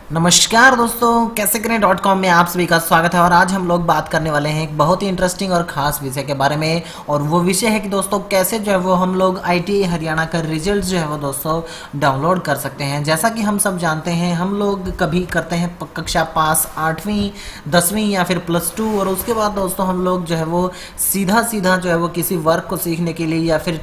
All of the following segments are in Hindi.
नमस्कार दोस्तों, कैसे करें .com में आप सभी का स्वागत है। और आज हम लोग बात करने वाले हैं एक बहुत ही इंटरेस्टिंग और ख़ास विषय के बारे में। और वो विषय है कि दोस्तों कैसे जो है वो हम लोग ITI हरियाणा का रिजल्ट जो है वो दोस्तों डाउनलोड कर सकते हैं। जैसा कि हम सब जानते हैं, हम लोग कभी करते हैं कक्षा पास 8वीं 10वीं या फिर +2, और उसके बाद दोस्तों हम लोग जो है वो सीधा सीधा जो है वो किसी वर्क को सीखने के लिए या फिर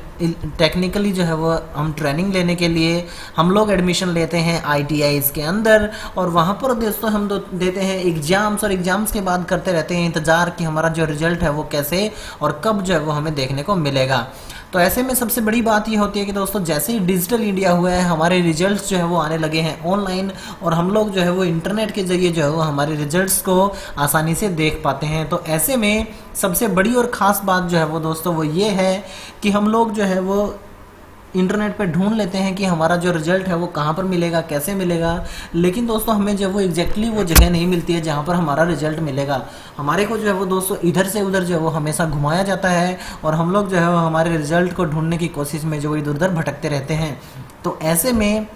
टेक्निकली जो है वो हम ट्रेनिंग लेने के लिए हम लोग एडमिशन लेते हैं ITIs के अंदर। और वहाँ पर दोस्तों हम देते हैं एग्जाम्स, और एग्जाम्स के बाद करते रहते हैं इंतज़ार कि हमारा जो रिजल्ट है वो कैसे और कब जो है वो हमें देखने को मिलेगा। तो ऐसे में सबसे बड़ी बात ये होती है कि दोस्तों जैसे ही डिजिटल इंडिया हुआ है, हमारे रिजल्ट्स जो है वो आने लगे हैं ऑनलाइन, और हम लोग जो है वो इंटरनेट के ज़रिए जो है वो हमारे रिजल्ट्स को आसानी से देख पाते हैं। तो ऐसे में सबसे बड़ी और ख़ास बात जो है वो दोस्तों वो ये है कि हम लोग जो है वो इंटरनेट पे ढूंढ लेते हैं कि हमारा जो रिजल्ट है वो कहाँ पर मिलेगा, कैसे मिलेगा। लेकिन दोस्तों हमें जब वो एग्जैक्टली वो जगह नहीं मिलती है जहाँ पर हमारा रिजल्ट मिलेगा। हमारे को जो है वो दोस्तों इधर से उधर जो है वो हमेशा घुमाया जाता है, और हम लोग जो है वो हमारे रिजल्ट को ढूंढने की कोशिश में जो इधर उधर भटकते रहते हैं। तो ऐसे में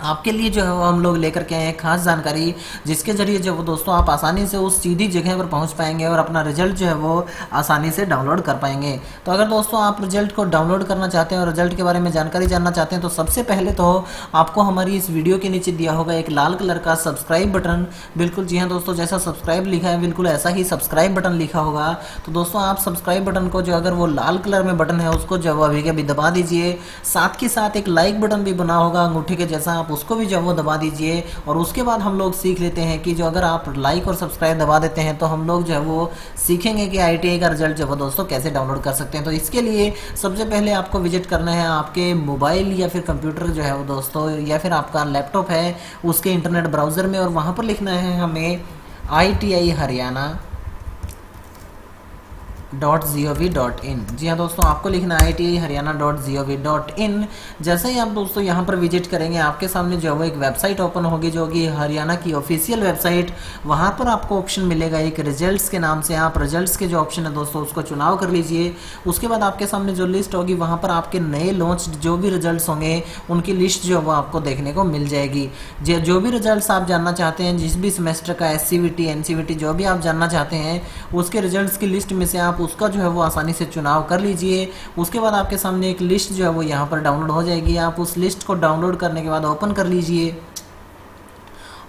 आपके लिए जो है वो हम लोग लेकर के आए हैं खास जानकारी, जिसके जरिए जो वो दोस्तों आप आसानी से उस सीधी जगह पर पहुंच पाएंगे और अपना रिजल्ट जो है वो आसानी से डाउनलोड कर पाएंगे। तो अगर दोस्तों आप रिजल्ट को डाउनलोड करना चाहते हैं और रिजल्ट के बारे में जानकारी जानना चाहते हैं, तो सबसे पहले तो आपको हमारी इस वीडियो के नीचे दिया होगा एक लाल कलर का सब्सक्राइब बटन। बिल्कुल जी हाँ दोस्तों, जैसा सब्सक्राइब लिखा है बिल्कुल ऐसा ही सब्सक्राइब बटन लिखा होगा। तो दोस्तों आप सब्सक्राइब बटन को जो अगर वो लाल कलर में बटन है उसको जो अभी के अभी दबा दीजिए। साथ के साथ एक लाइक बटन भी बना होगा अंगूठे के जैसा, आप उसको भी जो वो दबा दीजिए। और उसके बाद हम लोग सीख लेते हैं कि जो अगर आप लाइक और सब्सक्राइब दबा देते हैं तो हम लोग जो है वो सीखेंगे कि ITI का रिजल्ट जो है दोस्तों कैसे डाउनलोड कर सकते हैं। तो इसके लिए सबसे पहले आपको विजिट करना है आपके मोबाइल या फिर कंप्यूटर जो है वो दोस्तों, या फिर आपका लैपटॉप है उसके इंटरनेट ब्राउज़र में, और वहाँ पर लिखना है हमें ITI हरियाणा .gov.in। जी हाँ दोस्तों, आपको लिखना है ITI हरियाणा .gov.in। जैसे ही आप दोस्तों यहाँ पर विजिट करेंगे, आपके सामने जो है वो एक वेबसाइट ओपन होगी जो कि हरियाणा की ऑफिशियल वेबसाइट। वहाँ पर आपको ऑप्शन मिलेगा एक रिजल्ट्स के नाम से। आप रिजल्ट्स के जो ऑप्शन है दोस्तों उसको चुनाव कर लीजिए। उसके बाद आपके सामने जो लिस्ट होगी वहाँ पर आपके नए लॉन्च जो भी रिजल्ट्स होंगे उनकी लिस्ट जो है वो आपको देखने को मिल जाएगी। जो भी रिजल्ट्स आप जानना चाहते हैं, जिस भी सेमेस्टर का SCVT NCVT जो भी आप जानना चाहते हैं, उसके रिजल्ट्स की लिस्ट में से आप उसका जो है वो आसानी से चुनाव कर लीजिए। उसके बाद आपके सामने एक लिस्ट जो है वो यहाँ पर डाउनलोड हो जाएगी। आप उस लिस्ट को डाउनलोड करने के बाद ओपन कर लीजिए,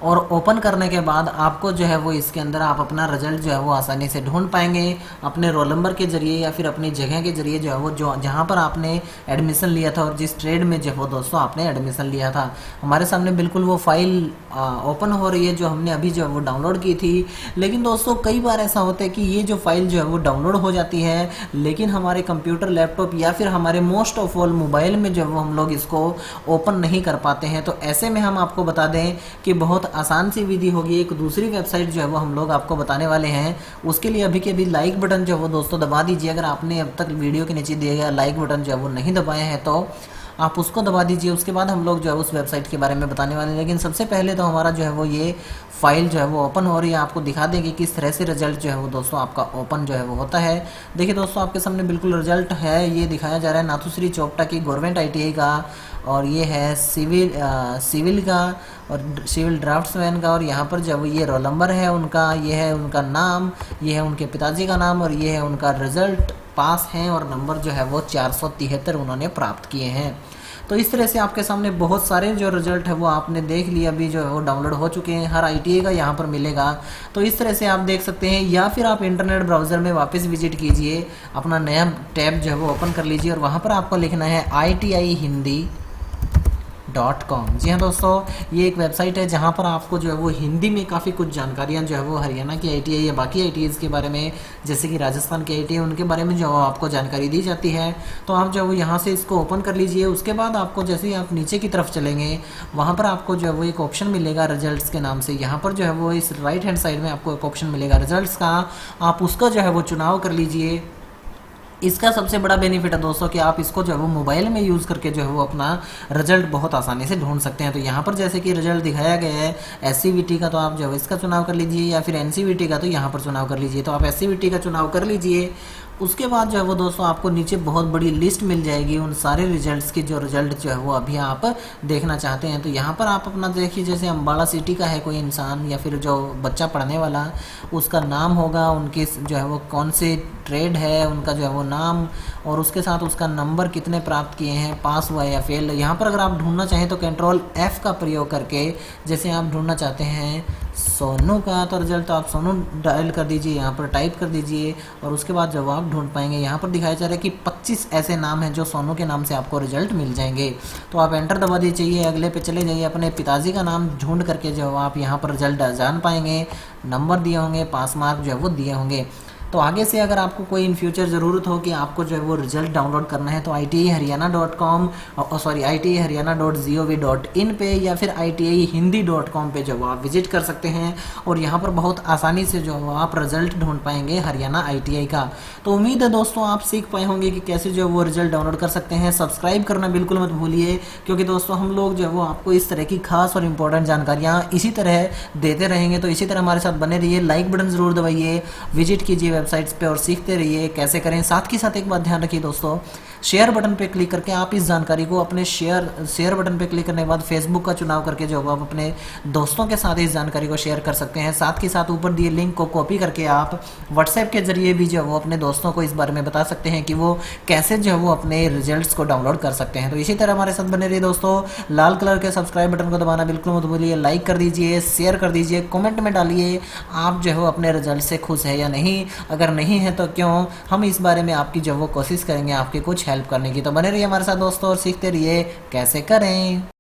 और ओपन करने के बाद आपको जो है वो इसके अंदर आप अपना रिजल्ट जो है वो आसानी से ढूंढ पाएंगे अपने रोल नंबर के ज़रिए या फिर अपनी जगह के ज़रिए जो है वो जो जहाँ पर आपने एडमिशन लिया था और जिस ट्रेड में जो है वो दोस्तों आपने एडमिशन लिया था। हमारे सामने बिल्कुल वो फाइल ओपन हो रही है जो हमने अभी जो है वो डाउनलोड की थी। लेकिन दोस्तों कई बार ऐसा होता है कि ये जो फाइल जो है वो डाउनलोड हो जाती है, लेकिन हमारे कंप्यूटर लैपटॉप या फिर हमारे मोस्ट ऑफ ऑल मोबाइल में जो है वो हम लोग इसको ओपन नहीं कर पाते हैं। तो ऐसे में हम आपको बता दें कि बहुत आसान सी विधि होगी। एक दूसरी वेबसाइट जो है वो हम लोग आपको बताने वाले हैं। उसके लिए अभी के अभी लाइक बटन जो है वो दोस्तों दबा दीजिए। अगर आपने अब तक वीडियो के नीचे दिए गया लाइक बटन जो है वो नहीं दबाया है तो आप उसको दबा दीजिए। उसके बाद हम लोग जो है उस वेबसाइट के बारे में बताने वाले हैं। लेकिन सबसे पहले तो हमारा जो है वो ये फाइल जो है वो ओपन हो रही है। आपको दिखा देंगे किस तरह से रिजल्ट जो है वो दोस्तों आपका ओपन जो है वो होता है। देखिए दोस्तों, आपके सामने बिल्कुल रिजल्ट है, ये दिखाया जा रहा है नाथुश्री चोपटा की गवर्नमेंट ITI का, और ये है सिविल का और सिविल ड्राफ्ट्समैन का। और यहाँ पर जब ये रोल नंबर है उनका, ये है उनका नाम, ये है उनके पिताजी का नाम, और ये है उनका रिज़ल्ट पास हैं, और नंबर जो है वो 473 उन्होंने प्राप्त किए हैं। तो इस तरह से आपके सामने बहुत सारे जो रिजल्ट है वो आपने देख लिया, अभी जो है वो डाउनलोड हो चुके हैं। हर ITI का यहाँ पर मिलेगा। तो इस तरह से आप देख सकते हैं, या फिर आप इंटरनेट ब्राउज़र में वापस विजिट कीजिए, अपना नया टैब जो है वो ओपन कर लीजिए, और वहाँ पर आपको लिखना है ITIHindi.com। जी हाँ दोस्तों, ये एक वेबसाइट है जहाँ पर आपको जो है वो हिंदी में काफ़ी कुछ जानकारियाँ जो है वो हरियाणा की ITI या बाकी ITIs के बारे में, जैसे कि राजस्थान की ITI उनके बारे में जो है आपको जानकारी दी जाती है। तो आप जो है वो यहाँ से इसको ओपन कर लीजिए। उसके बाद आपको जैसे ही आप नीचे की तरफ चलेंगे, वहाँ पर आपको जो है वो एक ऑप्शन मिलेगा रिजल्ट्स के नाम से। यहाँ पर जो है वो इस राइट हैंड साइड में आपको एक ऑप्शन मिलेगा रिजल्ट्स का, आप उसका जो है वो चुनाव कर लीजिए। इसका सबसे बड़ा बेनिफिट है दोस्तों कि आप इसको जो है वो मोबाइल में यूज़ करके जो है वो अपना रिजल्ट बहुत आसानी से ढूंढ सकते हैं। तो यहाँ पर जैसे कि रिजल्ट दिखाया गया है SCVT का, तो आप जो है इसका चुनाव कर लीजिए, या फिर NCVT का तो यहाँ पर चुनाव कर लीजिए। तो आप SCVT का चुनाव कर लीजिए। उसके बाद जो है वो दोस्तों आपको नीचे बहुत बड़ी लिस्ट मिल जाएगी उन सारे रिजल्ट्स की, जो रिजल्ट जो है वो अभी आप देखना चाहते हैं। तो यहाँ पर आप अपना देखिए, जैसे अम्बाड़ा सिटी का है कोई इंसान या फिर जो बच्चा पढ़ने वाला, उसका नाम होगा, उनके जो है वो कौन से ट्रेड है उनका जो है वो नाम, और उसके साथ उसका नंबर कितने प्राप्त किए हैं, पास हुआ या फेल। यहाँ पर अगर आप ढूंढना चाहें तो कंट्रोल F का प्रयोग करके, जैसे आप ढूंढना चाहते हैं सोनू का, तो रिजल्ट आप सोनू डायल कर दीजिए, यहाँ पर टाइप कर दीजिए और उसके बाद जवाब ढूंढ पाएंगे। यहाँ पर दिखाया जा रहा है कि 25 ऐसे नाम हैं जो सोनू के नाम से आपको रिजल्ट मिल जाएंगे। तो आप एंटर दबा दीजिए, अगले पे चले जाइए, अपने पिताजी का नाम ढूंढ करके जो आप यहाँ पर रिजल्ट जान पाएंगे, नंबर दिए होंगे, पास मार्क जो है वो दिए होंगे। तो आगे से अगर आपको कोई इन फ्यूचर ज़रूरत हो कि आपको जो है वो रिजल्ट डाउनलोड करना है, तो ITIHaryana.com ITIHaryana.gov.in पे या फिर ITIHindi.com पे जो आप विजिट कर सकते हैं और यहाँ पर बहुत आसानी से जो आप रिजल्ट ढूंढ पाएंगे हरियाणा ITI का। तो उम्मीद है दोस्तों आप सीख पाए होंगे कि कैसे जो है वो रिजल्ट डाउनलोड कर सकते हैं। सब्सक्राइब करना बिल्कुल मत भूलिए, क्योंकि दोस्तों हम लोग जो है वो आपको इस तरह की खास और इम्पोर्टेंट जानकारियाँ इसी तरह देते रहेंगे। तो इसी तरह हमारे साथ बने रहिए, लाइक बटन ज़रूर दबाइए, विजिट कीजिए वेबसाइट्स पे और सीखते रहिए कैसे करें। साथ ही साथ एक बात ध्यान रखिए दोस्तों, शेयर बटन पे क्लिक करके आप इस जानकारी को अपने शेयर बटन पे क्लिक करने के बाद फेसबुक का चुनाव करके जो आप अपने दोस्तों के साथ इस जानकारी को शेयर कर सकते हैं। साथ ही साथ ऊपर दिए लिंक को कॉपी करके आप व्हाट्सएप के जरिए भी जो वो अपने दोस्तों को इस बारे में बता सकते हैं कि वो कैसे जो है वो अपने रिजल्ट्स को डाउनलोड कर सकते हैं। तो इसी तरह हमारे साथ बने रहिए दोस्तों, लाल कलर के सब्सक्राइब बटन को दबाना बिल्कुल मत भूलिए, लाइक कर दीजिए, शेयर कर दीजिए, कमेंट में डालिए आप जो है अपने रिजल्ट से खुश है या नहीं, अगर नहीं है तो क्यों। हम इस बारे में आपकी जो वो कोशिश करेंगे आपकी कुछ हेल्प करने की। तो बने रहिए हमारे साथ दोस्तों और सीखते रहिए कैसे करें।